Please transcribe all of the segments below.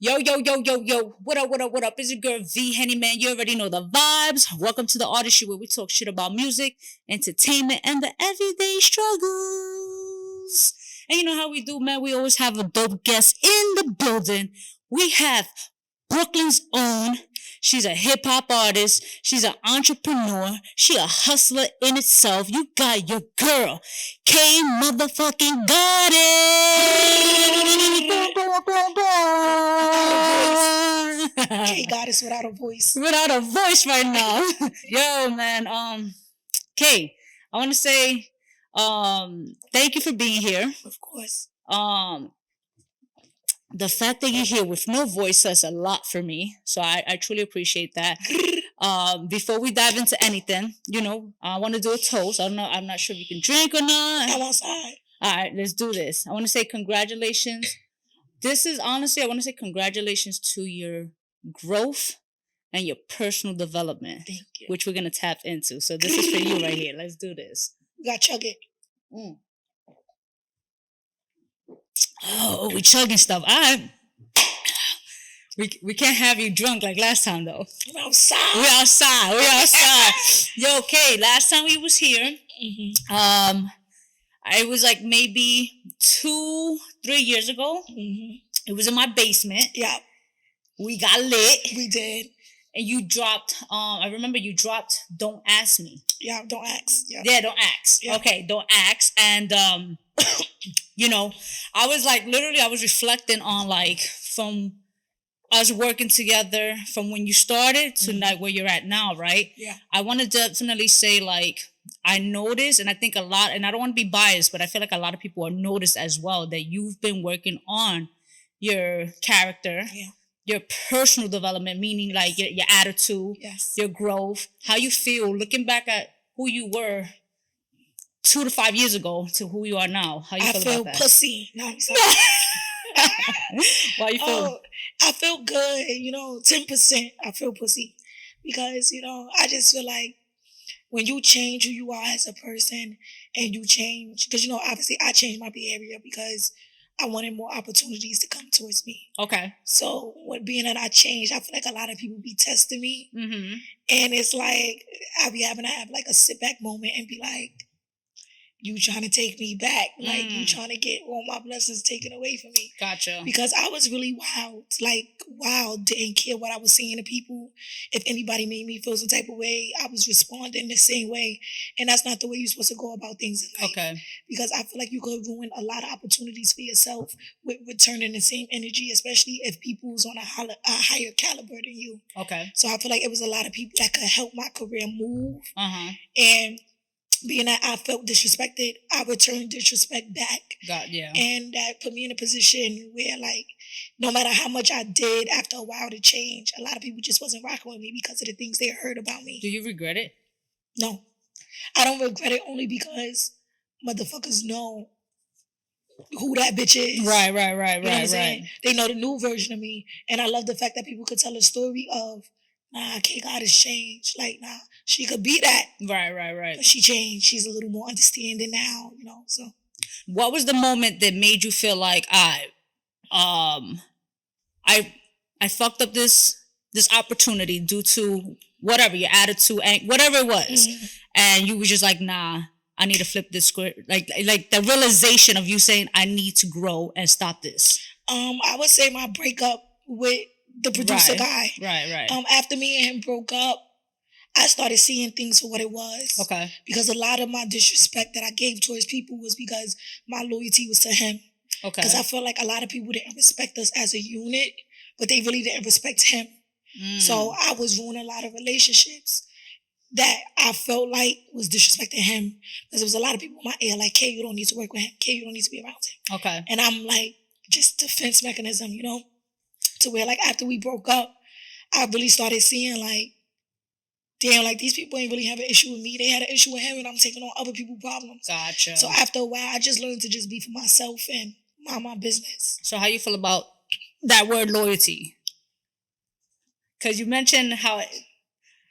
Yo, yo, yo, yo, yo. What up, what up, what up? It's your girl V-HENNY, man. You already know the vibes. Welcome to the Artistry where we talk shit about music, entertainment, and the everyday struggles. And you know how we do, man? We always have a dope guest in the building. We have Brooklyn's own. She's a hip hop artist. She's an entrepreneur. She a hustler in itself. You got your girl, K motherfucking got K it. goddess without a voice. Without a voice right now. Yo, man. K, I want to say, thank you for being here. Of course. The fact that you're here with no voice says a lot for me. So I truly appreciate that. Before we dive into anything, I want to do a toast. I don't know. I'm not sure if you can drink or not. I'm outside. All right, let's do this. I want to say congratulations. This is honestly, I want to say congratulations to your growth and your personal development, Thank you. which we're going to tap into. So this is for you right here. Let's do this. We got chug it. Oh, we chugging stuff. All right. We can't have you drunk like last time though. I'm outside. We outside. Yo, okay. Last time we was here, I was like maybe 2-3 years ago. It was in my basement. Yeah, We got lit. we did. And you dropped, I remember you dropped Don't Ask Me. Yeah, don't ask. Yeah. Yeah, don't ask. Yeah. Okay, don't ask. And I was like literally I was reflecting on like from us working together from when you started to like where you're at now, right? Yeah. I want to definitely say like I noticed, and I think a lot, and I don't want to be biased, but I feel like a lot of people are noticed as well that you've been working on your character, Yeah. your personal development, meaning like your attitude, Yes. your growth, how you feel looking back at who you were 2 to 5 years ago to who you are now. How you I feel feel about that? pussy. No, I'm sorry. Why you feel? Oh, I feel good. 10%. I feel pussy because I just feel like when you change who you are as a person and you change, because obviously I changed my behavior because I wanted more opportunities to come towards me. Okay. So when being that I changed, I feel like a lot of people be testing me, Mm-hmm. and it's like I be having to have like a sit back moment and be like, "You trying to take me back? Like you trying to get all my blessings taken away from me?" Gotcha. Because I was really wild, didn't care what I was saying to people. If anybody made me feel some type of way, I was responding the same way. And that's not the way you're supposed to go about things in life. Okay. Because I feel like you could ruin a lot of opportunities for yourself with returning the same energy, especially if people's on a higher caliber than you. Okay. So I feel like it was a lot of people that could help my career move. Uh-huh. And being that I felt disrespected, I returned disrespect back. Yeah. And that put me in a position where, like, no matter how much I did, after a while to change, a lot of people just wasn't rocking with me because of the things they heard about me. Do you regret it? No, I don't regret it only because motherfuckers know who that bitch is. Right. You know what I'm saying? They know the new version of me. And I love the fact that people could tell a story of, nah, K God has changed. Like, nah, she could be that. Right. But she changed. She's a little more understanding now, so. What was the moment that made you feel like I fucked up this opportunity due to whatever your attitude and whatever it was, and you was just like, nah, I need to flip this script. Like the realization of you saying I need to grow and stop this. I would say my breakup with the producer guy. Right. After me and him broke up, I started seeing things for what it was. Okay. Because a lot of my disrespect that I gave towards people was because my loyalty was to him. Okay. Because I felt like a lot of people didn't respect us as a unit, but they really didn't respect him. So I was ruining a lot of relationships that I felt like was disrespecting him. Because there was a lot of people in my ear like, K, you don't need to work with him. K, you don't need to be around him. Okay. And I'm like, just defense mechanism, to where like after we broke up, I really started seeing like, damn, like these people ain't really have an issue with me. They had an issue with him and I'm taking on other people's problems. Gotcha. So after a while, I just learned to just be for myself and mind my business. So how you feel about that word loyalty? Because you mentioned how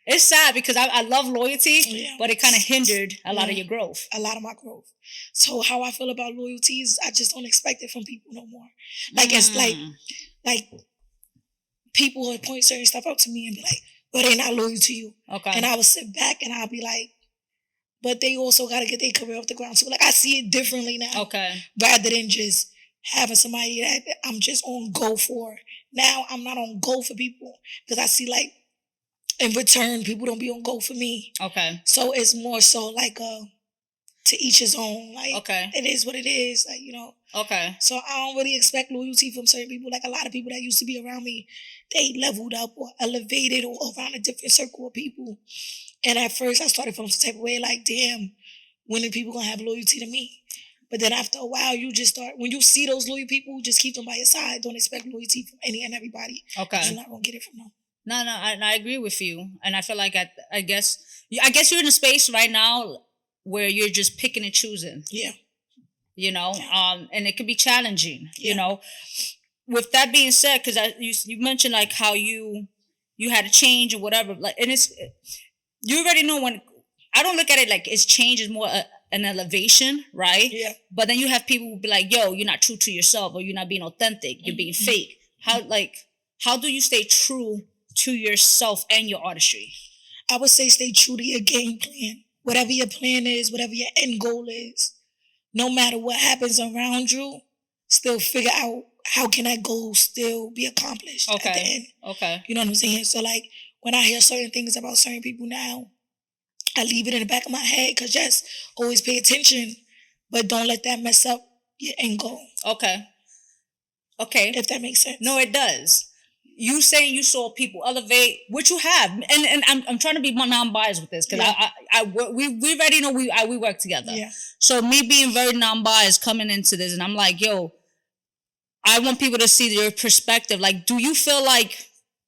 it's sad because I love loyalty, but it kind of hindered a lot of your growth. A lot of my growth. So how I feel about loyalty is I just don't expect it from people no more. Like it's like people would point certain stuff out to me and be like, well, they're not loyal to you. Okay. And I would sit back and I'd be like, but they also got to get their career off the ground. So, like, I see it differently now. Okay. Rather than just having somebody that I'm just on go for. Now, I'm not on go for people because I see, like, in return, people don't be on go for me. Okay. So, it's more so like to each his own. Like, okay. It is what it is. Like, Okay. So, I don't really expect loyalty from certain people. Like, a lot of people that used to be around me, they leveled up or elevated or around a different circle of people. And at first, I started feeling some type of way, like, damn, when are people going to have loyalty to me? But then after a while, you just start, when you see those loyal people, just keep them by your side. Don't expect loyalty from any and everybody. Okay. You're not going to get it from them. No, I agree with you. And I feel like I guess you're in a space right now where you're just picking and choosing. Yeah. And it can be challenging, With that being said, because you mentioned like how you had a change or whatever, like, and you already know when I don't look at it like it's change is more an elevation, right? Yeah. But then you have people who be like, yo, you're not true to yourself or you're not being authentic. You're being fake. How do you stay true to yourself and your artistry? I would say stay true to your game plan. Whatever your plan is, whatever your end goal is, no matter what happens around you, still figure out how can that goal still be accomplished at the end. Okay. You know what I'm saying? So, like, when I hear certain things about certain people now, I leave it in the back of my head because just always pay attention, but don't let that mess up your end goal. Okay. If that makes sense. No, it does. You saying you saw people elevate, which you have, and I'm trying to be non-biased with this because we already know we work together. Yeah. So me being very non-biased coming into this, and I'm like, yo, I want people to see your perspective. Like, do you feel like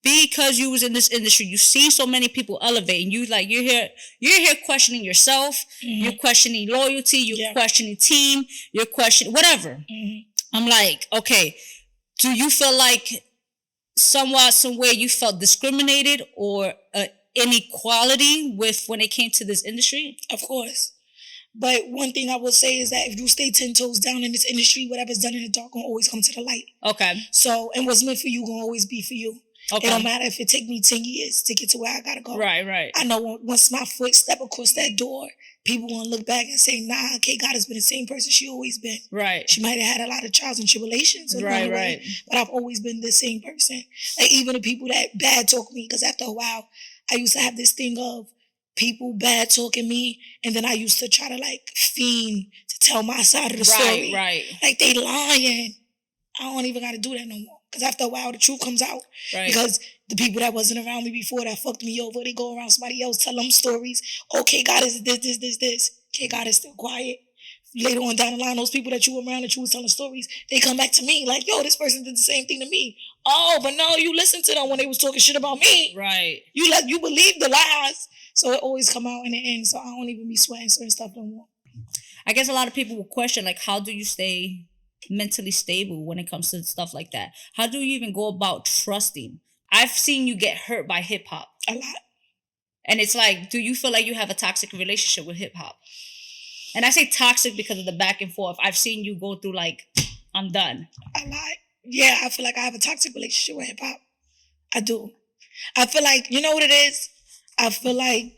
because you was in this industry, you see so many people elevate, and you're here questioning yourself, you're questioning loyalty, you're questioning team, you're questioning whatever. I'm like, okay, do you feel like somewhere you felt discriminated or inequality with when it came to this industry? Of course. But one thing I will say is that if you stay 10 toes down in this industry, whatever's done in the dark gonna always come to the light. Okay. So, and what's meant for you gonna always be for you. Okay. It don't matter if it take me 10 years to get to where I gotta go. Right. I know once my foot step across that door, people gonna look back and say, nah, K God has been the same person she always been. Right. She might have had a lot of trials and tribulations. Right. But I've always been the same person. Like, even the people that bad talk me, because after a while, I used to have this thing of people bad talking me, and then I used to try to, like, fiend to tell my side of the story. Right. Like, they lying. I don't even got to do that no more. Because after a while, the truth comes out. Right. Because the people that wasn't around me before that fucked me over, they go around somebody else, tell them stories. Okay, God is this. Okay, God is still quiet. Later on down the line, those people that you were around that you was telling stories, they come back to me like, yo, this person did the same thing to me. Oh, but no, you listened to them when they was talking shit about me. Right. You believe the lies. So it always come out in the end. So I don't even be sweating certain stuff no more. I guess a lot of people will question, like, how do you stay mentally stable when it comes to stuff like that? How do you even go about trusting? I've seen you get hurt by hip hop. A lot. And it's like, do you feel like you have a toxic relationship with hip hop? And I say toxic because of the back and forth. I've seen you go through like, I'm done. A lot. Yeah, I feel like I have a toxic relationship with hip hop. I do. I feel like, you know what it is? I feel like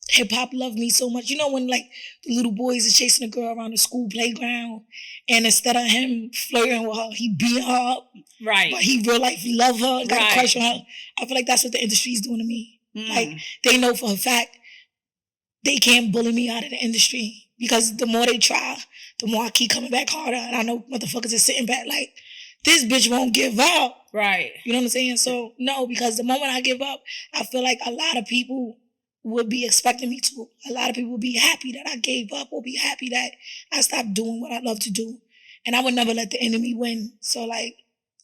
hip hop loved me so much. You know when like the little boys are chasing a girl around the school playground, and instead of him flirting with her, he beat her up. Right. But he real life love her, got a crush on her. I feel like that's what the industry is doing to me. Like, they know for a fact they can't bully me out of the industry, because the more they try, the more I keep coming back harder. And I know motherfuckers are sitting back like, this bitch won't give up. Right. You know what I'm saying? So, no, because the moment I give up, I feel like a lot of people would be expecting me to. A lot of people would be happy that I gave up, or be happy that I stopped doing what I love to do. And I would never let the enemy win. So, like,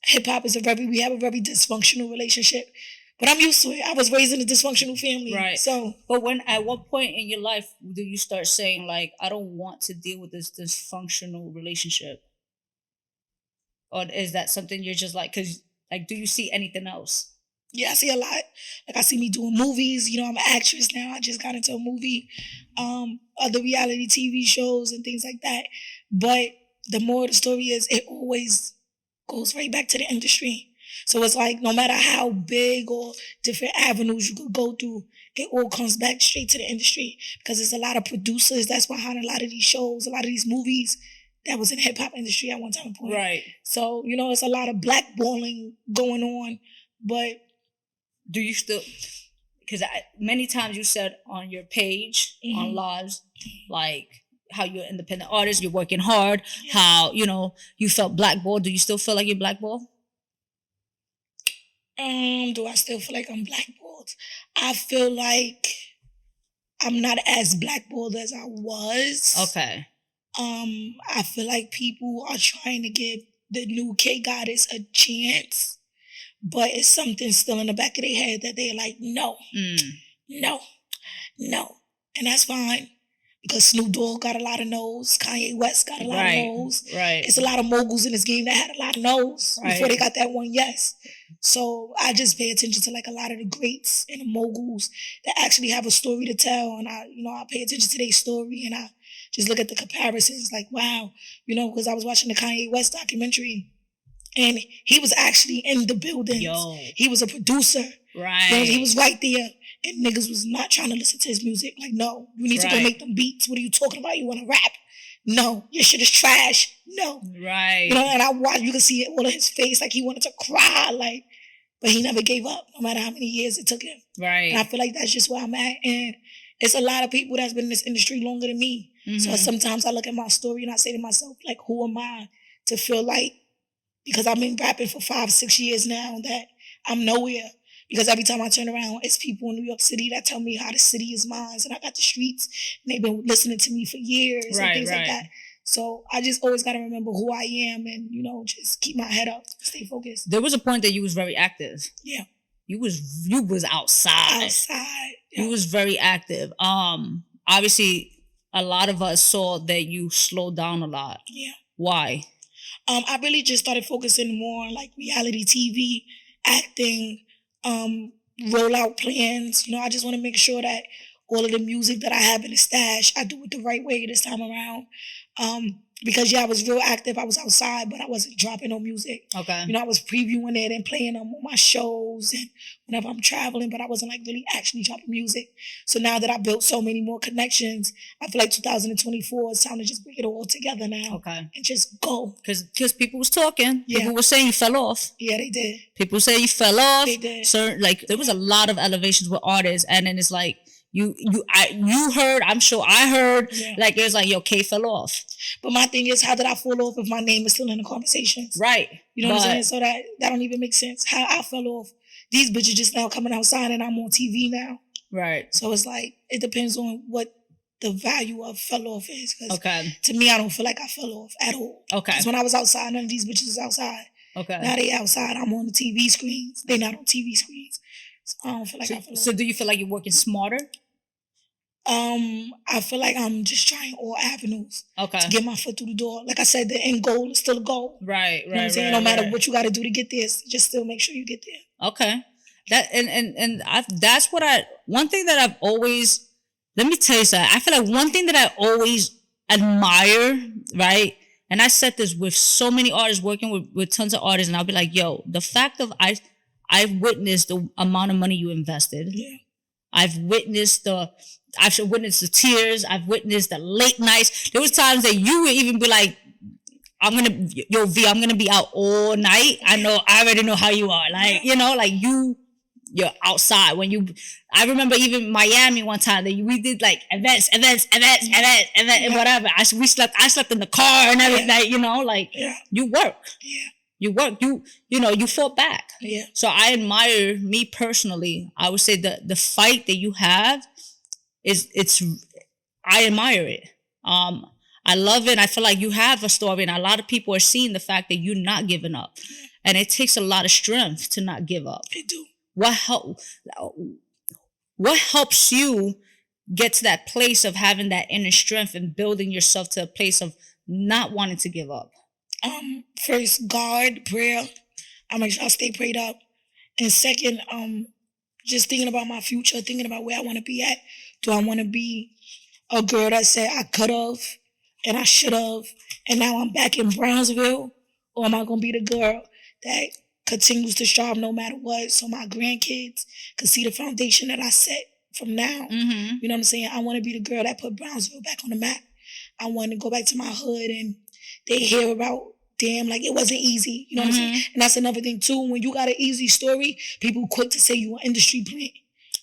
hip-hop is we have a very dysfunctional relationship. But I'm used to it. I was raised in a dysfunctional family. Right. So, but at what point in your life do you start saying, like, I don't want to deal with this dysfunctional relationship? Or is that something you're just like, because, like, do you see anything else? Yeah, I see a lot. Like, I see me doing movies. You know, I'm an actress now. I just got into a movie, other reality TV shows and things like that. But the more the story is, it always goes right back to the industry. So it's like no matter how big or different avenues you could go through, it all comes back straight to the industry because there's a lot of producers that's behind a lot of these shows, a lot of these movies that was in the hip hop industry at one time point. Right. So, it's a lot of blackballing going on, but do you still, because many times you said on your page, on lives, like how you're an independent artist, you're working hard, how, you felt blackballed. Do you still feel like you're blackballed? Do I still feel like I'm blackballed? I feel like I'm not as blackballed as I was. Okay. I feel like people are trying to give the new K-Goddess a chance, but it's something still in the back of their head that they're like, no, no. And that's fine. Because Snoop Dogg got a lot of no's. Kanye West got a lot of no's. Right. It's a lot of moguls in this game that had a lot of no's before they got that one yes. So I just pay attention to like a lot of the greats and the moguls that actually have a story to tell. And I pay attention to their story and I just look at the comparisons like, wow, because I was watching the Kanye West documentary and he was actually in the building. He was a producer. Right. He was right there. And niggas was not trying to listen to his music. Like, no, you need to go make them beats. What are you talking about? You want to rap? No, your shit is trash. No. Right. And I watched, you could see it all in his face. Like, he wanted to cry. Like, but he never gave up, no matter how many years it took him. Right. And I feel like that's just where I'm at. And it's a lot of people that's been in this industry longer than me. So sometimes I look at my story and I say to myself, like, who am I to feel like, because I've been rapping for 5-6 years now, that I'm nowhere. Because every time I turn around, it's people in New York City that tell me how the city is mine, and I got the streets, and they've been listening to me for years and things like that. So I just always got to remember who I am and, just keep my head up, stay focused. There was a point that you was very active. Yeah. You was outside. Outside. Yeah. You was very active. Obviously, a lot of us saw that you slowed down a lot. Yeah. Why? I really just started focusing more on like reality TV, acting, rollout plans. I just want to make sure that all of the music that I have in the stash, I do it the right way this time around. Because I was real active. I was outside, but I wasn't dropping no music. Okay. I was previewing it and playing them on my shows and whenever I'm traveling, but I wasn't like really actually dropping music. So now that I built so many more connections, I feel like 2024 is time to just bring it all together now. Okay. And just go. Because people was talking. Yeah. People were saying you fell off. Yeah, they did. People say you fell off. They did. So there was a lot of elevations with artists, and then it's like you heard, I'm sure I heard, like it was like, yo, K fell off. But my thing is, how did I fall off if my name is still in the conversations? Right. You know what I'm saying? So that don't even make sense. How I fell off. These bitches just now coming outside and I'm on TV now. Right. So it's like, it depends on what the value of fell off is. Okay. To me, I don't feel like I fell off at all. Okay. Because when I was outside, none of these bitches was outside. Okay. Now they outside, I'm on the TV screens. They not on TV screens. So I don't feel like I fell off. So do you feel like you're working smarter? I feel like I'm just trying all avenues to get my foot through the door. Like I said, the end goal is still a goal. Right, you know what I'm saying? No matter what you got to do to get there, just still make sure you get there. Okay. That's what one thing that I've always, let me tell you something. I feel like one thing that I always admire, right? And I said this with so many artists, working with tons of artists, and I'll be like, yo, the fact of I've witnessed the amount of money you invested. Yeah. I've witnessed the tears. I've witnessed the late nights. There was times that you would even be like, I'm going to be out all night. I already know how you are. Like, like you're outside I remember even Miami one time that we did like events, and whatever. I slept in the car and every night, like you work. Yeah. You work, you fought back. Yeah. So I admire, me personally, I would say the fight that you have I admire it. I love it. I feel like you have a story, and a lot of people are seeing the fact that you're not giving up. And it takes a lot of strength to not give up. It do. What helps you get to that place of having that inner strength and building yourself to a place of not wanting to give up? First, God, prayer. I make sure I stay prayed up. And second, just thinking about my future, thinking about where I want to be at. Do I want to be a girl that said I could have and I should have, and now I'm back in Brownsville? Or am I going to be the girl that continues to strive no matter what. So my grandkids could see the foundation that I set from now. Mm-hmm. You know what I'm saying? I want to be the girl that put Brownsville back on the map. I want to go back to my hood and they hear about, damn, like it wasn't easy. You know what I'm saying? And that's another thing too. When you got an easy story, people quick to say you an industry plant.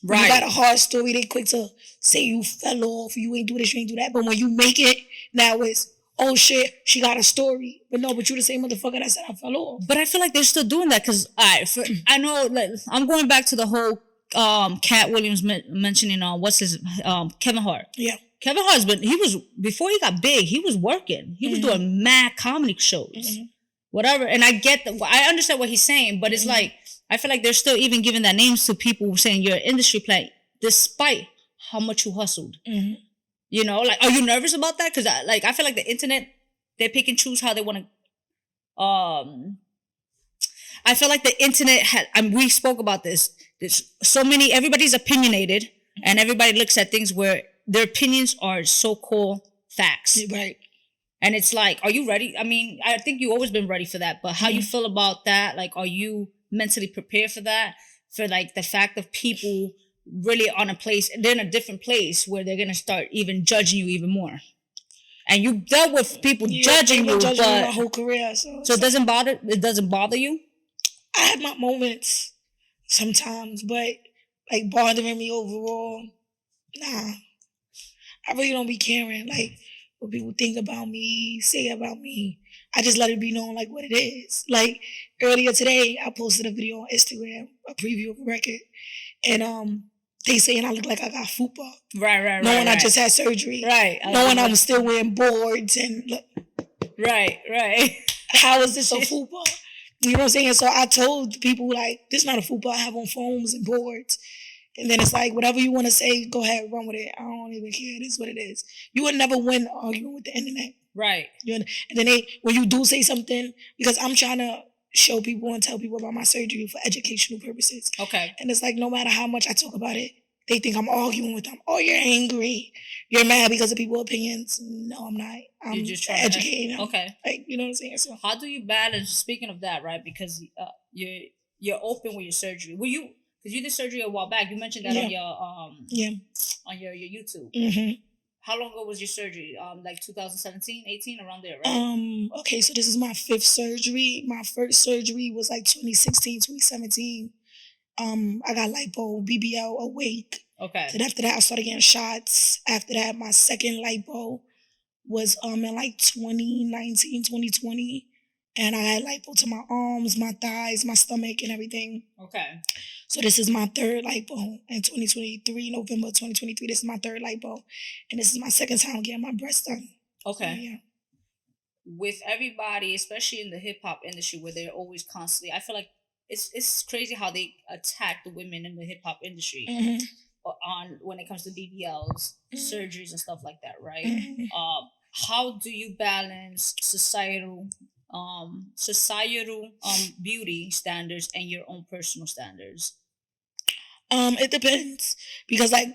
When you got a hard story, they quick to say you fell off, you ain't do this, you ain't do that. But when you make it, now it's, oh shit, she got a story. But no, but you the same motherfucker that said I fell off. But I feel like they're still doing that because I know, like, I'm going back to the whole Cat Williams mentioning what's his Kevin Hart. Yeah. Kevin Hart's before he got big, he was working. He was doing mad comedy shows. Whatever. And I understand what he's saying, but it's like, I feel like they're still even giving that names to people saying you're an industry plant despite how much you hustled. You know, like, are you nervous about that? Because I feel like the internet, they pick and choose how they want to. I feel like the internet we spoke about this. There's so many. Everybody's opinionated, and everybody looks at things where their opinions are so-called facts. Right. And it's like, are you ready? I mean, I think you've always been ready for that. But how you feel about that? Like, are you mentally prepared for that? For like the fact of people really they're in a different place where they're gonna start even judging you even more. And you dealt with people judging you, but my whole career. So it doesn't bother you? I have my moments sometimes, but like bothering me overall, nah. I really don't be caring like what people think about me, say about me. I just let it be known like what it is. Like earlier today, I posted a video on Instagram, a preview of a record, and they saying I look like I got football. Right. Knowing I just had surgery. Right. Knowing I'm still wearing boards and look. Right. How is this a football? You know what I'm saying? So I told people like, this is not a football. I have on foams and boards. And then it's like, whatever you want to say, go ahead, run with it. I don't even care. This is what it is. You would never win arguing with the internet. Right. And then when you do say something, because I'm trying to show people and tell people about my surgery for educational purposes. Okay. And it's like, no matter how much I talk about it, they think I'm arguing with them. Oh, you're angry. You're mad because of people's opinions. No, I'm not. I'm just trying to educate them. Okay. Like, you know what I'm saying? So how do you balance, speaking of that, right? Because you're open with your surgery. Were you, because you did surgery a while back. You mentioned that on your on your YouTube. Mm-hmm. How long ago was your surgery? Like 2017, 18, around there, right? Okay, so this is my 5th surgery. My first surgery was like 2016, 2017. I got lipo, BBL, awake. Okay. Then after that, I started getting shots. After that, my second lipo was in like 2019, 2020. And I had lipo to my arms, my thighs, my stomach, and everything. Okay. So this is my 3rd lipo in 2023, November 2023. This is my 3rd lipo. And this is my 2nd time getting my breast done. Okay. So, yeah. With everybody, especially in the hip-hop industry where they're always constantly, I feel like it's crazy how they attack the women in the hip-hop industry on when it comes to BBLs, surgeries, and stuff like that, right? How do you balance societal beauty standards and your own personal standards? It depends, because like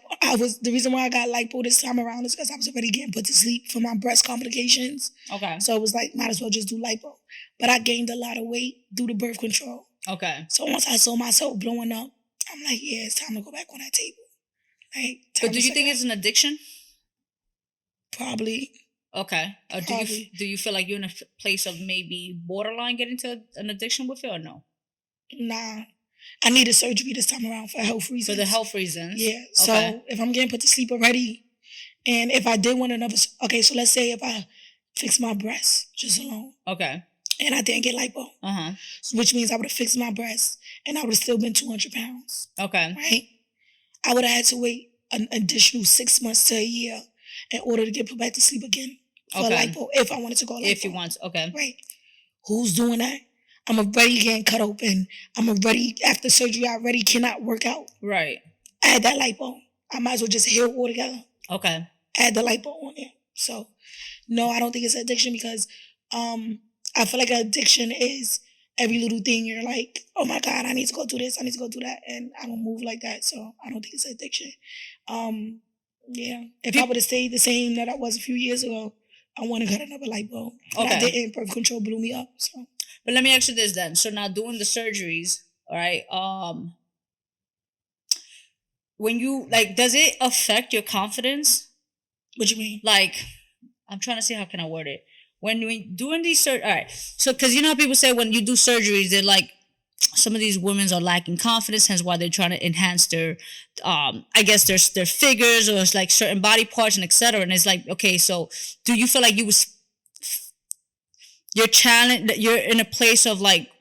the reason why I got lipo this time around is because I was already getting put to sleep for my breast complications. Okay. So it was like, might as well just do lipo. But I gained a lot of weight due to birth control. Okay. So once I saw myself blowing up, I'm like, yeah, it's time to go back on that table. Like, but do you think it's an addiction? Probably. Okay. Do you feel like you're in a place of maybe borderline getting to an addiction with it or no? Nah. I needed surgery this time around for health reasons. For the health reasons? Yeah. So if I'm getting put to sleep already, and if I did want another, okay, so let's say if I fix my breast just alone. Okay. And I didn't get lipo. Which means I would have fixed my breast and I would have still been 200 pounds. Okay. Right? I would have had to wait an additional 6 months to a year in order to get put back to sleep again for lipo, if I wanted to go lipo. If you want, okay. Right. Who's doing that? I'm already getting cut open. After surgery, I already cannot work out. Right. Add that lipo. I might as well just heal altogether. Okay. Add the lipo on there. So, no, I don't think it's an addiction because I feel like an addiction is every little thing you're like, oh my God, I need to go do this, I need to go do that. And I don't move like that. So I don't think it's an addiction. Yeah. If I would have stayed the same that I was a few years ago, I wouldn't have got another lipo. But I didn't. Birth control blew me up. So. But let me ask you this then. So now doing the surgeries, all right? When you like, does it affect your confidence? What you mean? Like, I'm trying to see how can I word it. When we doing these all right. So because you know how people say when you do surgeries, they're like some of these women are lacking confidence, hence why they're trying to enhance their I guess their figures or it's like certain body parts and etc. And it's like, okay, so do you feel like you're challenged, you're in a place of like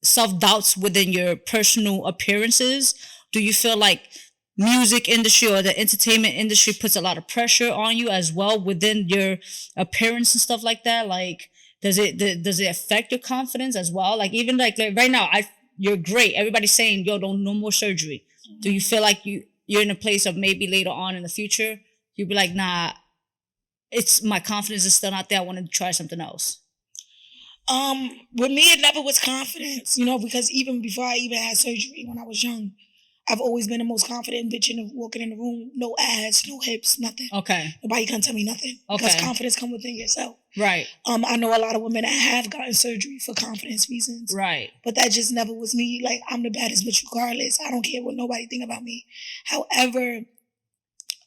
self-doubts within your personal appearances? Do you feel like music industry or the entertainment industry puts a lot of pressure on you as well within your appearance and stuff like that? Like does it affect your confidence as well? Like even like right now, you're great. Everybody's saying, yo, don't no more surgery. Do you feel like you're in a place of maybe later on in the future you'd be like, nah, it's my confidence is still not there. I want to try something else. With me, it never was confidence, because even before I even had surgery when I was young, I've always been the most confident bitch walking in the room. No ass, no hips, nothing. Okay. Nobody can tell me nothing. Okay. Because confidence comes within yourself. Right. I know a lot of women that have gotten surgery for confidence reasons. Right. But that just never was me. Like, I'm the baddest bitch regardless. I don't care what nobody think about me. However,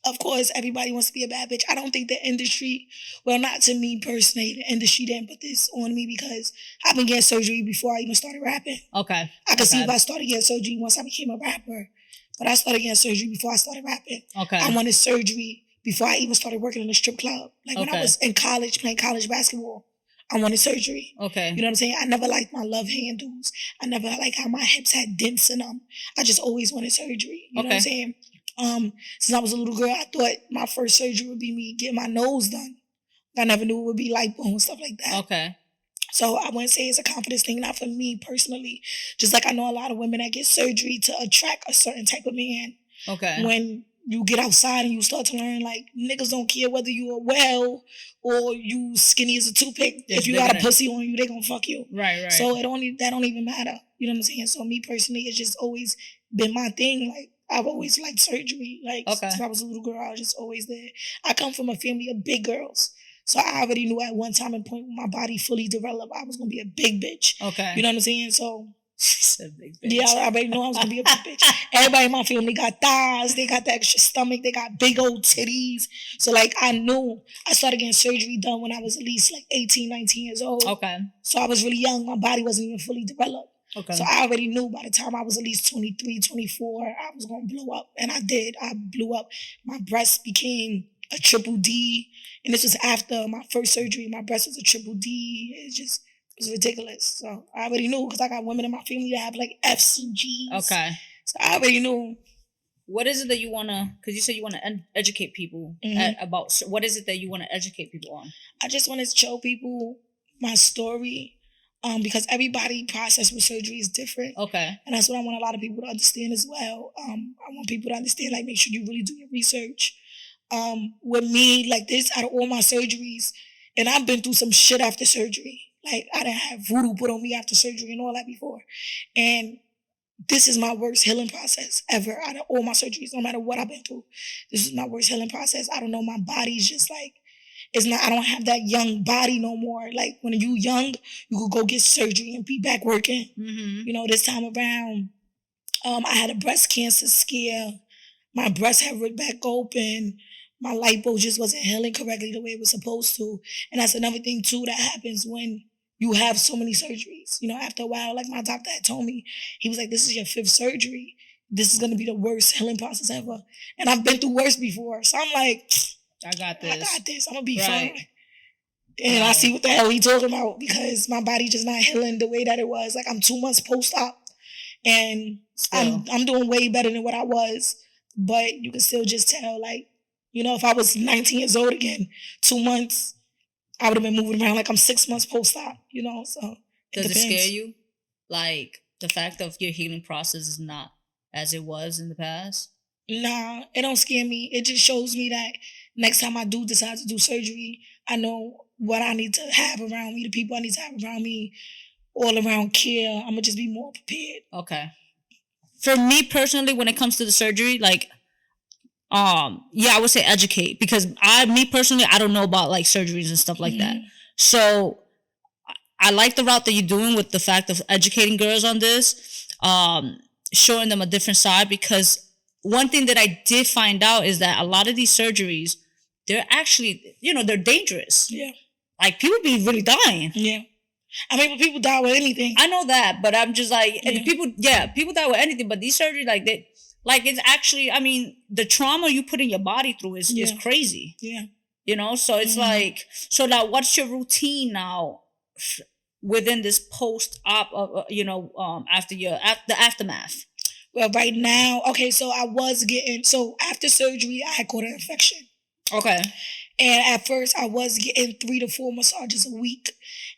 of course, everybody wants to be a bad bitch. I don't think the industry, well, not to me personally, the industry didn't put this on me because I've been getting surgery before I even started rapping. Okay. I could see if I started getting surgery once I became a rapper. But I started getting surgery before I started rapping. Okay. I wanted surgery before I even started working in a strip club. Like when I was in college playing college basketball, I wanted surgery. Okay. You know what I'm saying? I never liked my love handles. I never liked how my hips had dents in them. I just always wanted surgery. You know what I'm saying? Since I was a little girl, I thought my first surgery would be me getting my nose done. I never knew it would be lipo and stuff like that. Okay. So I wouldn't say it's a confidence thing, not for me personally. Just like I know a lot of women that get surgery to attract a certain type of man. Okay. When you get outside and you start to learn, like, niggas don't care whether you are well or you skinny as a toothpick. If you got a pussy on you, they gonna fuck you. Right. So that don't even matter. You know what I'm saying? So me personally, it's just always been my thing. Like, I've always liked surgery. Like, since I was a little girl, I was just always there. I come from a family of big girls. So I already knew at one time and point when my body fully developed, I was going to be a big bitch. Okay. You know what I'm saying? So, a big bitch. Yeah, I already know I was going to be a big bitch. Everybody in my family got thighs. They got the extra stomach. They got big old titties. So, like, I knew. I started getting surgery done when I was at least, like, 18, 19 years old. Okay. So I was really young. My body wasn't even fully developed. Okay. So I already knew by the time I was at least 23, 24, I was going to blow up. And I did. I blew up. My breast became a triple D. And this was after my first surgery. My breast was a triple D. It was ridiculous. So I already knew because I got women in my family that have like F's and G's. Okay. So I already knew. What is it that you want to, because you said you want to educate people about, what is it that you want to educate people on? I just want to show people my story. Because everybody process with surgery is different. Okay. And that's what I want a lot of people to understand as well. I want people to understand, like, make sure you really do your research. With me, like this, out of all my surgeries, and I've been through some shit after surgery. Like, I didn't have voodoo put on me after surgery and all that before. And this is my worst healing process ever out of all my surgeries, no matter what I've been through. This is my worst healing process. I don't know, my body's just like, I don't have that young body no more. Like, when you young, you could go get surgery and be back working. Mm-hmm. This time around, I had a breast cancer scare. My breast had ripped back open. My lipo just wasn't healing correctly the way it was supposed to. And that's another thing, too, that happens when you have so many surgeries. After a while, like my doctor had told me, he was like, this is your 5th surgery. This is going to be the worst healing process ever. And I've been through worse before. So I'm like, I got this. I'm going to be fine. And I see what the hell he talking about because my body just not healing the way that it was. Like, I'm 2 months post-op. And I'm doing way better than what I was. But you can still just tell, like, if I was 19 years old again, 2 months, I would have been moving around like I'm 6 months post-op, so Does it scare you? Like, the fact of your healing process is not as it was in the past? Nah, it don't scare me. It just shows me that next time I do decide to do surgery, I know what I need to have around me, the people I need to have around me, all around care. I'm going to just be more prepared. Okay. For me personally, when it comes to the surgery, like, I would say educate because me personally, I don't know about like surgeries and stuff like that. So I like the route that you're doing with the fact of educating girls on this, showing them a different side, because one thing that I did find out is that a lot of these surgeries, they're actually, they're dangerous. Yeah. Like, people be really dying. Yeah. I mean, but people die with anything. I know that, but I'm just like, people die with anything, but these surgeries, it's actually, I mean, the trauma you put in your body through is crazy. Yeah. So it's like, so now what's your routine now within this post-op, after the aftermath? Well, right now, okay, so after surgery, I had caught an infection. Okay. And at first, I was getting 3 to 4 massages a week.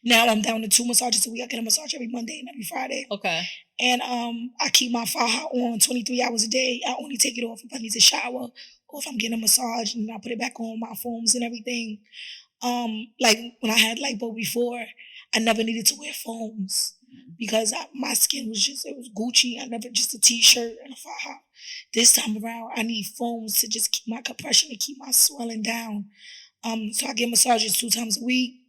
Now I'm down to 2 massages a week. I get a massage every Monday and every Friday. Okay. And I keep my Faja on 23 hours a day. I only take it off if I need to shower or if I'm getting a massage, and I put it back on, my foams and everything. Like when I had lipo before, I never needed to wear foams because my skin was it was Gucci. I never just a t-shirt and a Faja. This time around, I need foams to just keep my compression and keep my swelling down. So I get massages 2 times a week.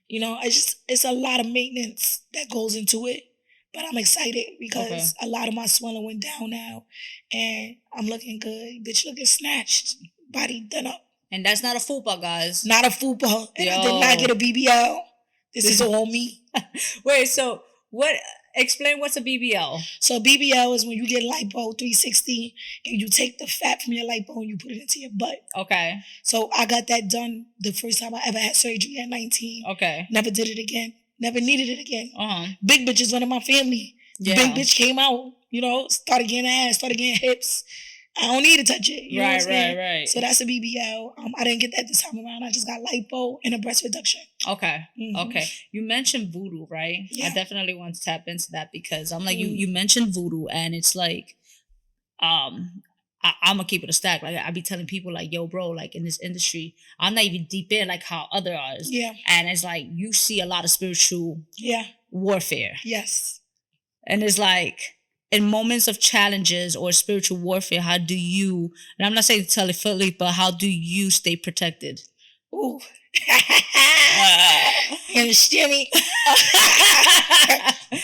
It's a lot of maintenance that goes into it, but I'm excited because a lot of my swelling went down now, and I'm looking good. Bitch looking snatched, body done up. And that's not a fupa, guys. Not a fupa. And I did not get a BBL. This is all me. Wait, so explain what's a BBL. So BBL is when you get lipo 360 and you take the fat from your lipo and you put it into your butt. Okay. So I got that done the first time I ever had surgery at 19. Okay. Never did it again. Never needed it again. Uh-huh. Big bitch is one of my family. Yeah. Big bitch came out, started getting ass, started getting hips. I don't need to touch it. You know what I'm saying? Right. So that's a BBL. I didn't get that this time around. I just got lipo and a breast reduction. Okay. Mm-hmm. Okay. You mentioned voodoo, right? Yeah. I definitely want to tap into that because I'm like, you mentioned voodoo, and it's like, I'm gonna keep it a stack. Like, I be telling people like, yo, bro, like in this industry, I'm not even deep in like how other artists. Yeah. And it's like, you see a lot of spiritual warfare. Yes. And it's like, in moments of challenges or spiritual warfare, how do you, and I'm not saying to tell it fully, but how do you stay protected? Ooh. And shimmy.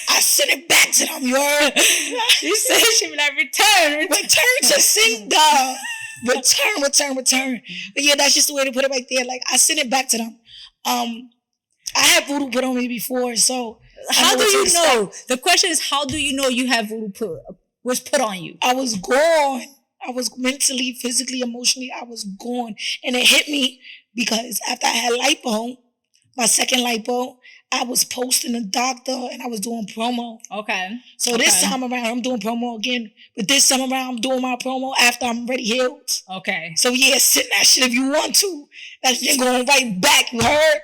I send it back to them, you heard? You said she be like, return to sender. Return. But yeah, that's just the way to put it right there. Like, I send it back to them. I had voodoo put on me before, so how do you know? The question is, how do you know you have voodoo was put on you? I was gone. I was mentally, physically, emotionally, I was gone. And it hit me because after I had lipo, my second lipo, I was posting a doctor and I was doing promo. Okay. So this time around, I'm doing promo again. But this time around, I'm doing my promo after I'm already healed. Okay. So yeah, send that shit if you want to. That shit going right back, you heard?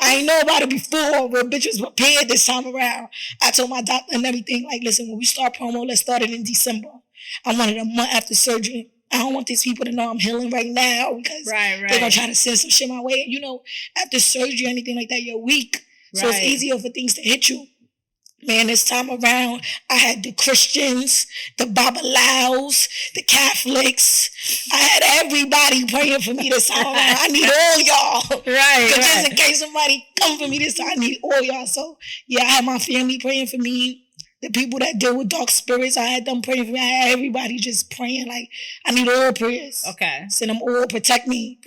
I ain't know about it before, but bitch was prepared this time around. I told my doctor and everything, like, listen, when we start promo, let's start it in December. I wanted a month after surgery. I don't want these people to know I'm healing right now because they're going to try to send some shit my way. After surgery or anything like that, you're weak. So it's easier for things to hit you. Man, this time around, I had the Christians, the Babalaos, the Catholics. I had everybody praying for me this time around. I need all y'all. Right. Just in case somebody come for me this time, I need all y'all. So, yeah, I had my family praying for me. The people that deal with dark spirits, I had them praying for me. I had everybody just praying. Like, I need all prayers. Okay. Send them all. Protect me.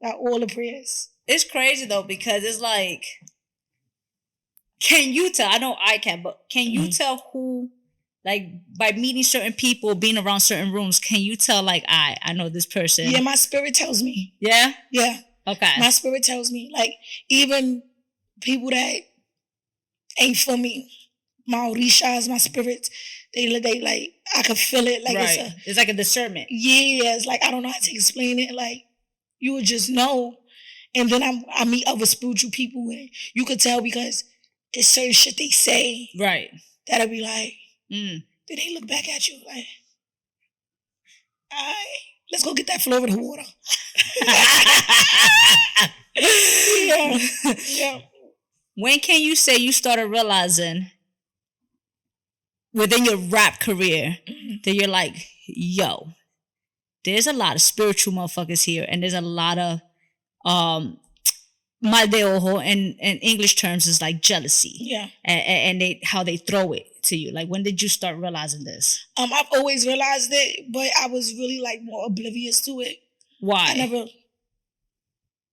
Got all the prayers. It's crazy, though, because it's like, can you tell? I know I can, but can you tell who, like, by meeting certain people, being around certain rooms, can you tell, like, I know this person? Yeah, my spirit tells me. Yeah? Yeah. Okay. My spirit tells me. Like, even people that ain't for me, my orishas, my spirits, they like, I can feel it. Like, it's like a discernment. Yeah, it's like, I don't know how to explain it. Like, you would just know. And then I meet other spiritual people, and you could tell because it's certain shit they say. Right. That'll be like, then they look back at you like, all right, let's go get that Florida water. Yeah. When can you say you started realizing within your rap career that you're like, yo, there's a lot of spiritual motherfuckers here, and there's a lot of mal de ojo in English terms is like jealousy. Yeah. And they how they throw it to you. Like when did you start realizing this? I've always realized it, but I was really like more oblivious to it. Why? I never.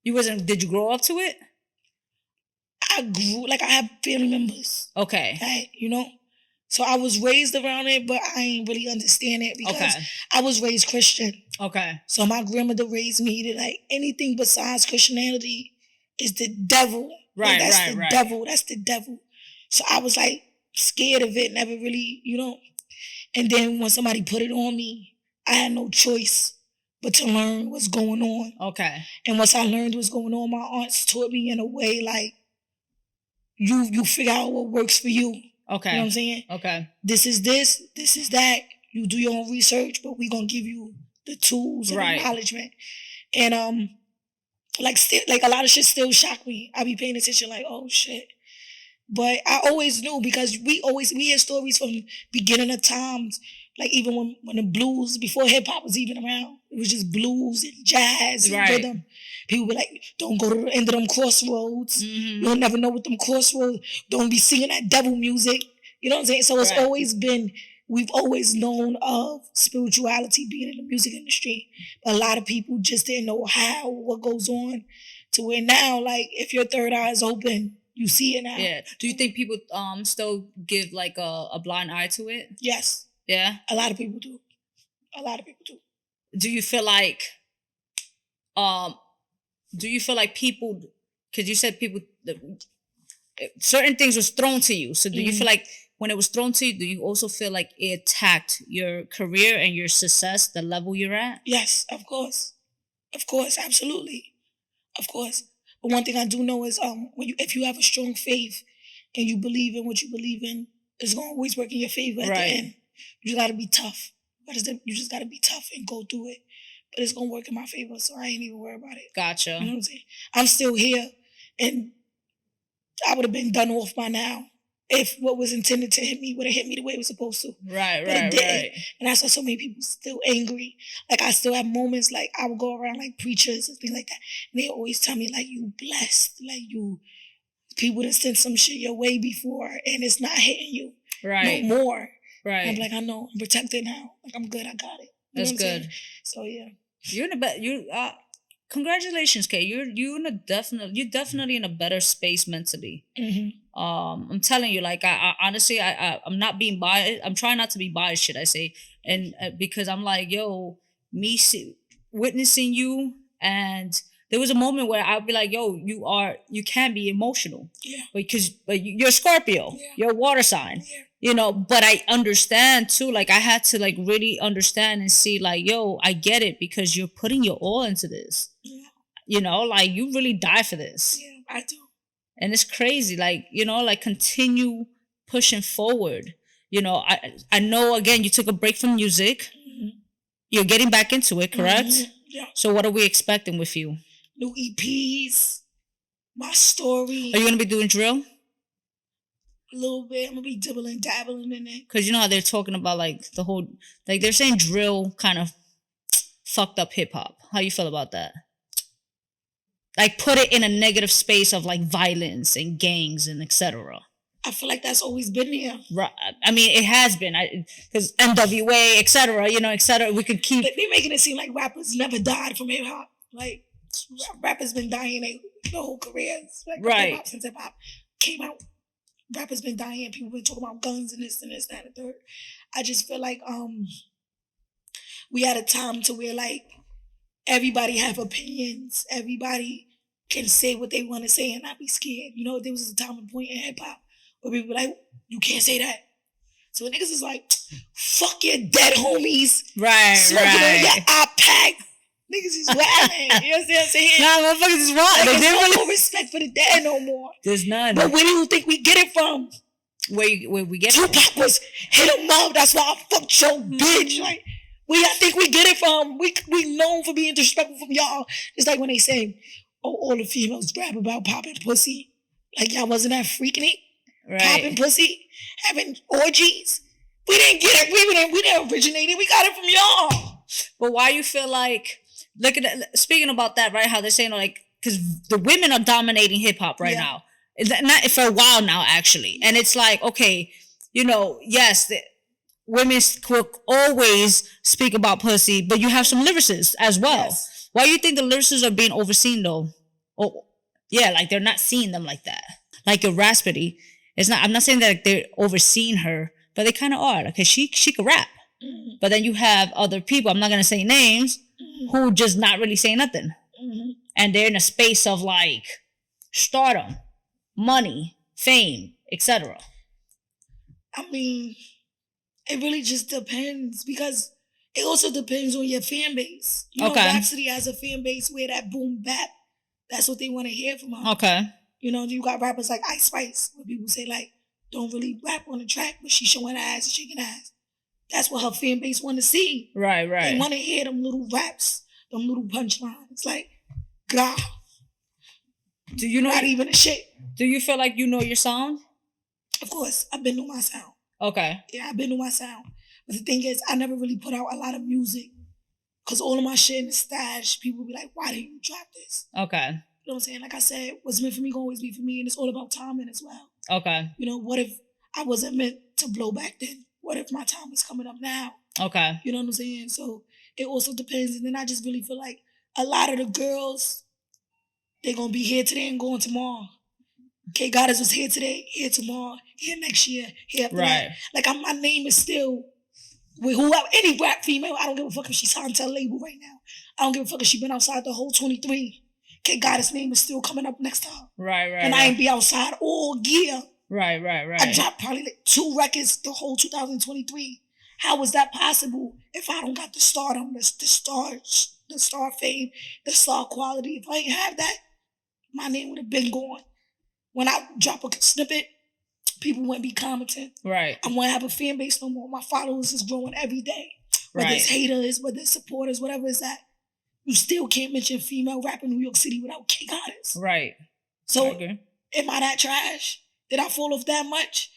You wasn't. Did you grow up to it? I grew like I have family members. Okay. Right, you know. So I was raised around it, but I ain't really understand it because I was raised Christian. Okay. So my grandmother raised me to like anything besides Christianity is the devil. Right, like, that's right, the right. devil. That's the devil. So I was like scared of it, never really, you know. And then when somebody put it on me, I had no choice but to learn what's going on. Okay. And once I learned what's going on, my aunts taught me in a way like you figure out what works for you. Okay. You know what I'm saying? Okay. This is that. You do your own research, but we're gonna give you the tools and acknowledgement. And like a lot of shit still shock me. I be paying attention like, oh shit. But I always knew because we hear stories from beginning of times. Like even when the blues, before hip hop was even around, it was just blues and jazz and rhythm. People were like, don't go to the end of them crossroads. Mm-hmm. You'll never know what them crossroads. Don't be singing that devil music. You know what I'm saying? So it's always been, we've always known of spirituality being in the music industry. But a lot of people just didn't know how, what goes on to where now, like, if your third eye is open, you see it now. Yeah. Do you think people still give like a blind eye to it? Yes. Yeah. A lot of people do. Do you feel like people, because you said people, certain things was thrown to you. So do you feel like when it was thrown to you, do you also feel like it attacked your career and your success, the level you're at? Yes, of course. Of course, absolutely. Of course. But one thing I do know is if you have a strong faith and you believe in what you believe in, it's going to always work in your favor at the end. You just got to be tough. You just got to be tough and go through it. But it's going to work in my favor, so I ain't even worried about it. Gotcha. You know what I'm saying? I'm still here, and I would have been done off by now if what was intended to hit me would have hit me the way it was supposed to. Right. And that's why so many people still angry. Like, I still have moments, like, I would go around, like, preachers and things like that, and they always tell me, like, you blessed. Like, people that sent some shit your way before, and it's not hitting you. Right. No more. Right. I'm like, I know. I'm protected now. Like, I'm good. I got it. That's good. So, yeah. You're in congratulations, Kay. You're definitely in a better space mentally. Mm-hmm. I'm telling you, like I honestly, I'm not being biased. I'm trying not to be biased, should I say? And because I'm like, yo, witnessing you, and there was a moment where I'll be like, yo, you can't be emotional, because you're Scorpio, you're a water sign. You know, but I understand too, like I had to like really understand and see like, yo, I get it because you're putting your all into this. Yeah. You know, like you really die for this. Yeah, I do. And it's crazy, like, you know, like continue pushing forward. You know, I know again you took a break from music. Mm-hmm. You're getting back into it, correct? Mm-hmm. Yeah. So what are we expecting with you? New EPs, my story. Are you gonna be doing drill? A little bit. I'm gonna be dabbling in it. Cause you know how they're talking about like the whole, like they're saying drill kind of fucked up hip hop. How you feel about that? Like put it in a negative space of like violence and gangs and etc. I feel like that's always been there. Right. I mean, it has been. Because NWA, etc. You know, etc. We could keep. They're making it seem like rappers never died from hip hop. Like rappers been dying their whole careers. Like, right. Since hip hop came out. Rappers been dying, people been talking about guns and this, that, and the third. I just feel like we had a time to where like everybody have opinions, everybody can say what they want to say and not be scared. You know, there was a time and point in hip hop where people were like, you can't say that. So niggas is like, fuck your dead homies. Right. Smoking on your iPad. Niggas is wilding. You know what I'm saying? Nah, motherfuckers is wild. Like, there's no respect for the dead no more. There's none. But where do you think we get it from? Where we get it from? Tupac was hit him up. That's why I fucked your bitch. Like, where y'all think we get it from? We known for being disrespectful from y'all. It's like when they say, oh, all the females rap about popping pussy. Like, y'all wasn't that freaking it? Right. Popping pussy? Having orgies? We didn't get it. We didn't originate it. We got it from y'all. But why you feel like... Look at that. Speaking about that, right? How they're saying like because the women are dominating hip hop right now. Not for a while now, actually. And it's like, okay, yes, women will always speak about pussy, but you have some lyricists as well. Yes. Why do you think the lyricists are being overseen though? Oh, yeah, like they're not seeing them like that. Like your Raspity, it's not. I'm not saying that they're overseeing her, but they kind of are. Because she could rap, but then you have other people. I'm not gonna say names who just not really say nothing, and they're in a space of like stardom, money, fame, etc. I mean, it really just depends because it also depends on your fan base. Rhapsody has a fan base where that boom bap, that's what they want to hear from her. Okay. You got rappers like Ice Spice, where people say like, don't really rap on the track, but she's showing her ass and shaking ass. That's what her fan base want to see. Right. They want to hear them little raps, them little punchlines. Like, God. Do you know? Not even a shit. Do you feel like you know your sound? Of course, I've been to my sound. Okay. Yeah, I've been to my sound. But the thing is, I never really put out a lot of music. Because all of my shit in the stash, people be like, why didn't you drop this? Okay. You know what I'm saying? Like I said, what's meant for me can always be for me. And it's all about timing as well. Okay. What if I wasn't meant to blow back then? What if my time is coming up now? Okay. You know what I'm saying? So it also depends. And then I just really feel like a lot of the girls, they're going to be here today and going tomorrow. K Goddess was here today, here tomorrow, here next year, here after that. Like my name is still with whoever, any rap female. I don't give a fuck if she's signed to a label right now. I don't give a fuck if she been outside the whole 23. K Goddess name is still coming up next time. Right. And I ain't be outside all year. Right. I dropped probably like 2 records the whole 2023. How is that possible if I don't got the stardom, the star fame, the star quality? If I ain't have that, my name would have been gone. When I drop a snippet, people wouldn't be commenting. Right. I won't have a fan base no more. My followers is growing every day. Whether it's haters, whether it's supporters, whatever it's at. You still can't mention female rap in New York City without K Goddess. Right. So, am I that trash? Did I fall off that much?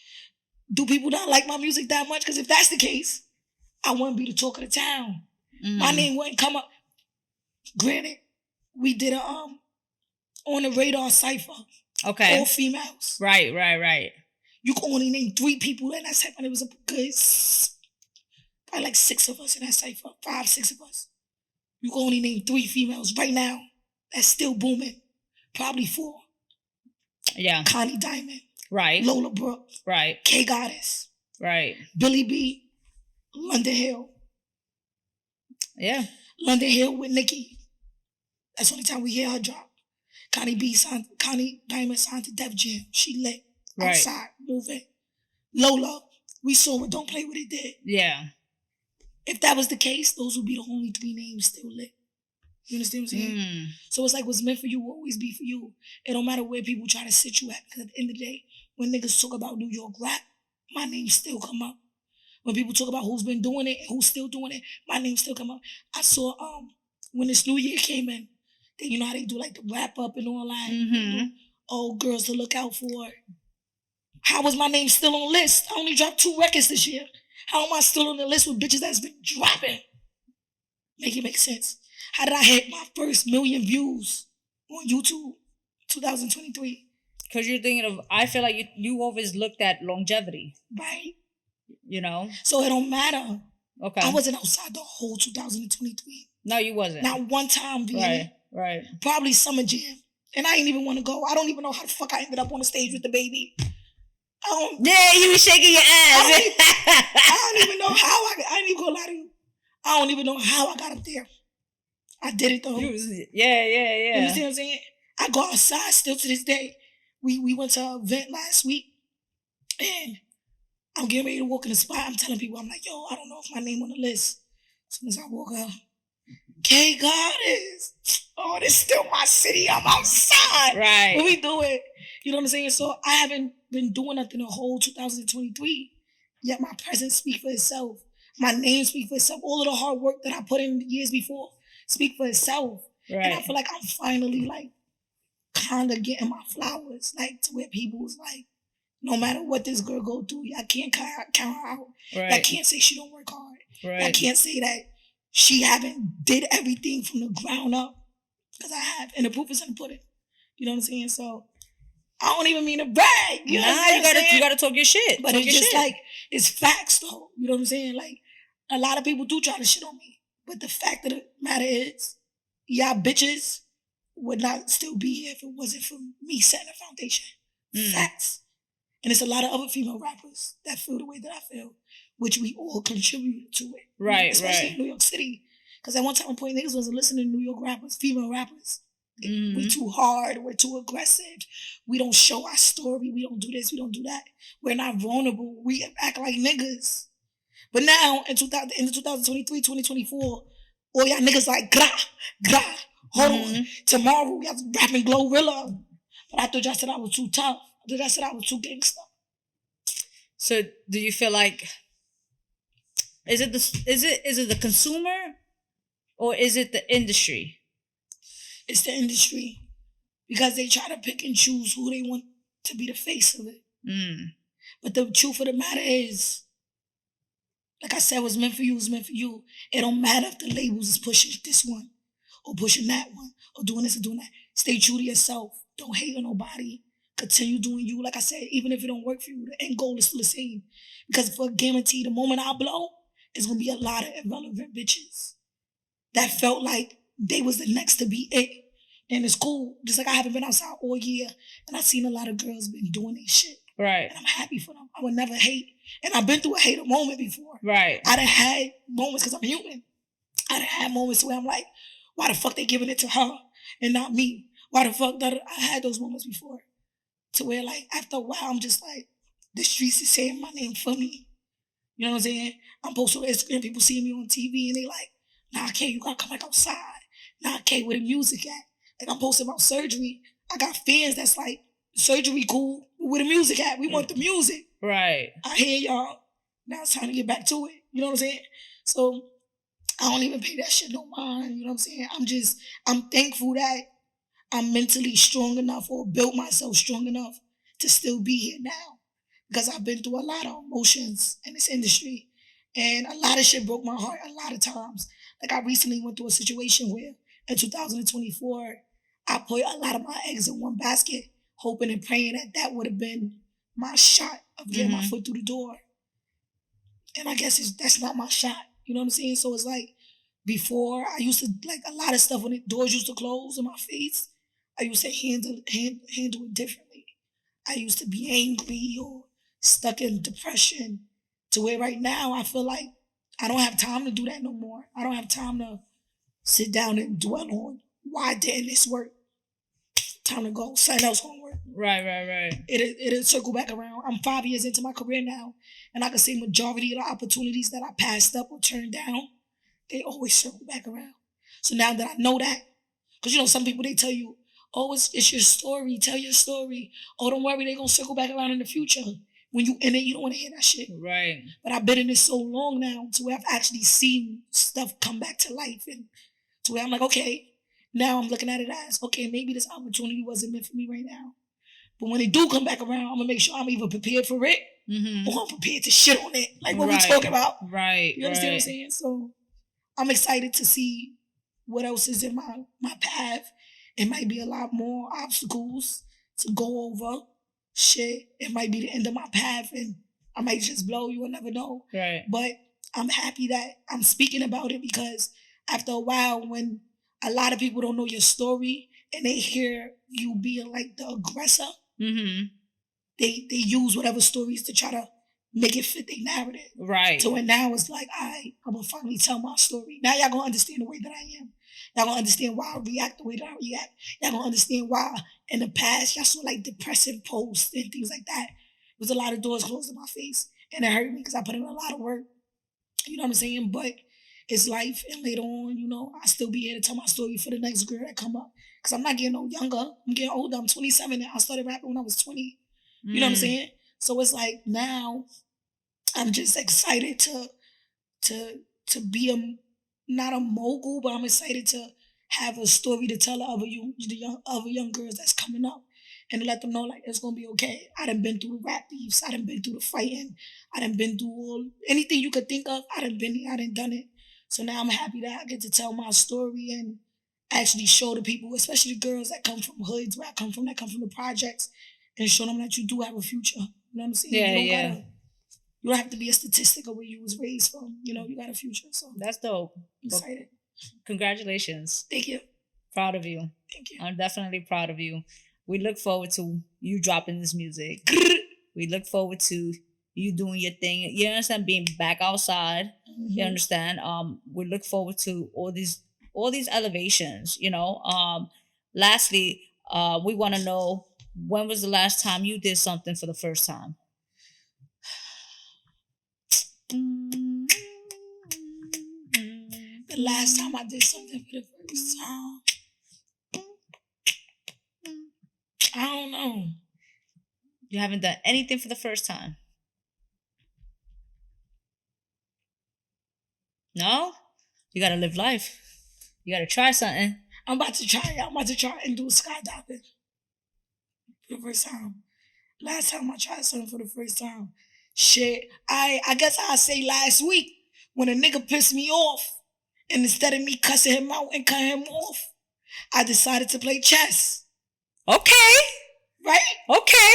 Do people not like my music that much? Because if that's the case, I wouldn't be the talk of the town. My name wouldn't come up. Granted, we did a on the radar cipher. Okay. All females. Right. You can only name 3 people in that cipher. And it was a good, probably like 6 of us in that cipher. 5, 6 of us. You can only name 3 females right now that's still booming. Probably 4. Yeah. Connie Diamond. Right. Lola Brooke. Right. K Goddess. Right. Billy B. London Hill. Yeah. London Hill with Nicki. That's the only time we hear her drop. Connie Diamond signed to Def Jam. She lit. Outside, moving. Lola, we saw what Don't Play With It did. Yeah. If that was the case, those would be the only 3 names still lit. You understand what I'm saying? So it's like what's meant for you will always be for you. It don't matter where people try to sit you at. Because at the end of the day, when niggas talk about New York rap, my name still come up. When people talk about who's been doing it and who's still doing it, my name still come up. I saw when this new year came in, then you know how they do like the wrap up and all that. Girls to look out for. How was my name still on the list? I only dropped 2 records this year. How am I still on the list with bitches that's been dropping? Make it make sense. How did I hit my first 1 million views on YouTube 2023? Because you're thinking of, I feel like you always looked at longevity. Right. So it don't matter. Okay. I wasn't outside the whole 2023. No, you wasn't. Not one time being it. Right. Probably Summer Jam. And I ain't even want to go. I don't even know how the fuck I ended up on the stage with the baby. Yeah, you was shaking your ass. I don't even know how I ain't even gonna lie to you. I don't even know how I got up there. I did it though. Yeah. You understand what I'm saying? I go outside still to this day. We went to an event last week and I'm getting ready to walk in the spot. I'm telling people, I'm like, yo, I don't know if my name on the list. As soon as I walk up, K Goddess. Oh, this is still my city. I'm outside. Right. What we doing? You know what I'm saying? So I haven't been doing nothing the whole 2023. Yet my presence speaks for itself. My name speaks for itself. All of the hard work that I put in the years before speak for itself. Right. And I feel like I'm finally like kind of getting my flowers. Like to where people's like, no matter what this girl go through, I can't count her out. Right. I can't say she don't work hard. Right. I can't say that she haven't did everything from the ground up Because I have. And the proof is in the pudding. You know what I'm saying? So I don't even mean to brag. You know what I'm saying? You gotta talk your shit. But it's just like, it's facts though. You know what I'm saying? Like, a lot of people do try to shit on me. But the fact of the matter is, y'all bitches would not still be here if it wasn't for me setting a foundation. Facts. And it's a lot of other female rappers that feel the way that I feel, which we all contribute to it. Right, especially in New York City. Because at one time, point, niggas wasn't listening to New York rappers, female rappers. We're too hard. We're too aggressive. We don't show our story. We don't do this. We don't do that. We're not vulnerable. We act like niggas. But now, in 2023, 2024, all y'all niggas like, gra, hold on. Tomorrow, y'all rapping Glorilla. But I thought y'all said I was too tough. I thought y'all said I was too gangster. So, do you feel like, is it the consumer, or is it the industry? It's the industry, because they try to pick and choose who they want to be the face of it. But the truth of the matter is, like I said, what's meant for you is meant for you. It don't matter if the labels is pushing this one or pushing that one or doing this or doing that. Stay true to yourself. Don't hate on nobody. Continue doing you. Like I said, even if it don't work for you, the end goal is still the same. Because for a guarantee, the moment I blow, it's going to be a lot of irrelevant bitches that felt like they was the next to be it. And it's cool. Just like I haven't been outside all year, and I've seen a lot of girls been doing their shit. Right. And I'm happy for them. I would never hate. And I've been through a hater moment before. Right. I done had moments, because I'm human. I done had moments where I'm like, why the fuck they giving it to her and not me? Why the fuck that I had those moments before? To where, like, after a while, I'm just like, the streets is saying my name for me. You know what I'm saying? I'm posting on Instagram, people see me on TV, and they like, nah, Kay, you gotta come back outside. Nah, Kay, where the music at? Like, I'm posting about surgery. I got fans that's like, surgery cool, but where the music at? We want the music. Right. I hear y'all. Now it's time to get back to it. You know what I'm saying? So I don't even pay that shit no mind. You know what I'm saying? I'm thankful that I'm mentally strong enough, or built myself strong enough to still be here now. Because I've been through a lot of emotions in this industry. And a lot of shit broke my heart a lot of times. Like, I recently went through a situation where in 2024, I put a lot of my eggs in one basket, hoping and praying that that would have been my shot of getting my foot through the door. And I guess that's not my shot. You know what I'm saying? So it's like, before, I used to, like, a lot of stuff when the doors used to close in my face, I used to handle it differently. I used to be angry or stuck in depression, to where right now I feel like I don't have time to do that no more. I don't have time to sit down and dwell on why didn't this work. Time to go. Something else gonna work. Right. It'll circle back around. I'm 5 years into my career now, and I can say majority of the opportunities that I passed up or turned down, they always circle back around. So now that I know that, because you know some people, they tell you, oh, it's your story, tell your story. Oh, don't worry, they're gonna circle back around in the future. When you in it, you don't want to hear that shit. Right. But I've been in this so long now to where I've actually seen stuff come back to life, and to where I'm like, okay, now I'm looking at it as, okay, maybe this opportunity wasn't meant for me right now. But when they do come back around, I'm gonna make sure I'm either prepared for it or I'm prepared to shit on it. Like what we talking about. Right. You understand what I'm saying? So I'm excited to see what else is in my path. It might be a lot more obstacles to go over. Shit, it might be the end of my path and I might just blow. You will never know. Right. But I'm happy that I'm speaking about it, because after a while, when a lot of people don't know your story and they hear you being like the aggressor, they use whatever stories to try to make it fit their narrative. Right. So when now it's like, I'm gonna finally tell my story. Now y'all gonna understand the way that I am. Y'all gonna understand why I react the way that I react. Y'all gonna understand why in the past y'all saw like depressing posts and things like that. There was a lot of doors closed in my face, and it hurt me because I put in a lot of work. You know what I'm saying? But it's life, and later on, you know, I still be here to tell my story for the next girl that come up. Because I'm not getting no younger. I'm getting older. I'm 27 now. I started rapping when I was 20. You know what I'm saying? So it's like now I'm just excited to be not a mogul, but I'm excited to have a story to tell other young girls that's coming up, and to let them know like it's gonna be okay. I done been through the rap beefs, I done been through the fighting, I done been through anything you could think of, I done done it. So now I'm happy that I get to tell my story, and actually show the people, especially girls that come from hoods where I come from, that come from the projects, and show them that you do have a future. You know what I'm saying? Yeah, You don't have to be a statistic of where you was raised from. You know, you got a future. So that's dope. I'm excited. Congratulations. Thank you. Proud of you. Thank you. I'm definitely proud of you. We look forward to you dropping this music. We look forward to you doing your thing. You understand, being back outside. Mm-hmm. You understand? We look forward to all these elevations, you know. Lastly, we want to know, when was the last time you did something for the first time? The last time I did something for the first time, I don't know. You haven't done anything for the first time? No? You gotta live life. You gotta try something. I'm about to try and do skydiving for the first time. Last time I tried something for the first time, shit, I guess I'll say last week, when a nigga pissed me off, and instead of me cussing him out and cutting him off, I decided to play chess. Okay. Right? Okay.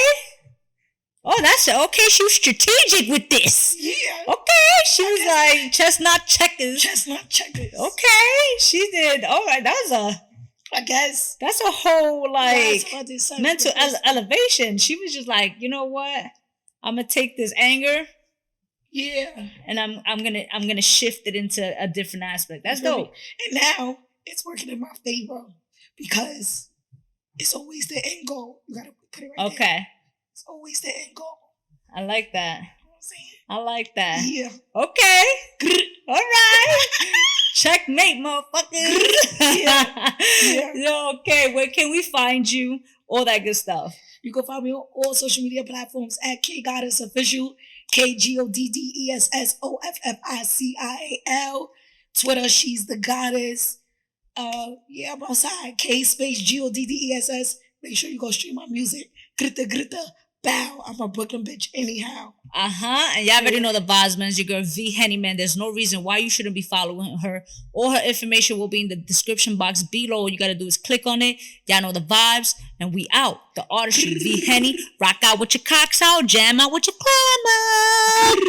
Oh, that's okay. She was strategic with this. Yeah. Okay. She was like, chestnut checkers. Chestnut checkers. Okay. She did. All right. I guess. That's a whole, like, mental elevation. She was just like, you know what? I'm going to take this anger. Yeah. And I'm gonna shift it into a different aspect. That's dope. And now it's working in my favor, because it's always the end goal. You gotta put it right there. Okay. It's always the end goal. I like that. You know what I'm saying? I like that. Yeah. Okay. All right. Checkmate, motherfuckers. Yeah. Okay. Where can we find you? All that good stuff. You can find me on all social media platforms at K Goddess Official. KGODDESSOFFICIAL. Twitter, She's the Goddess. Yeah, I'm outside. K space GODDESS. Make sure you go stream my music. Grita grita. Bow. I'm a Brooklyn bitch anyhow. And y'all already know the vibes, man. It's your girl V-HENNY, man. There's no reason why you shouldn't be following her. All her information will be in the description box below. All you gotta do is click on it. Y'all know the vibes. And we out. The Artistry, V-HENNY. Rock out with your cocks out. Jam out with your climber. Out.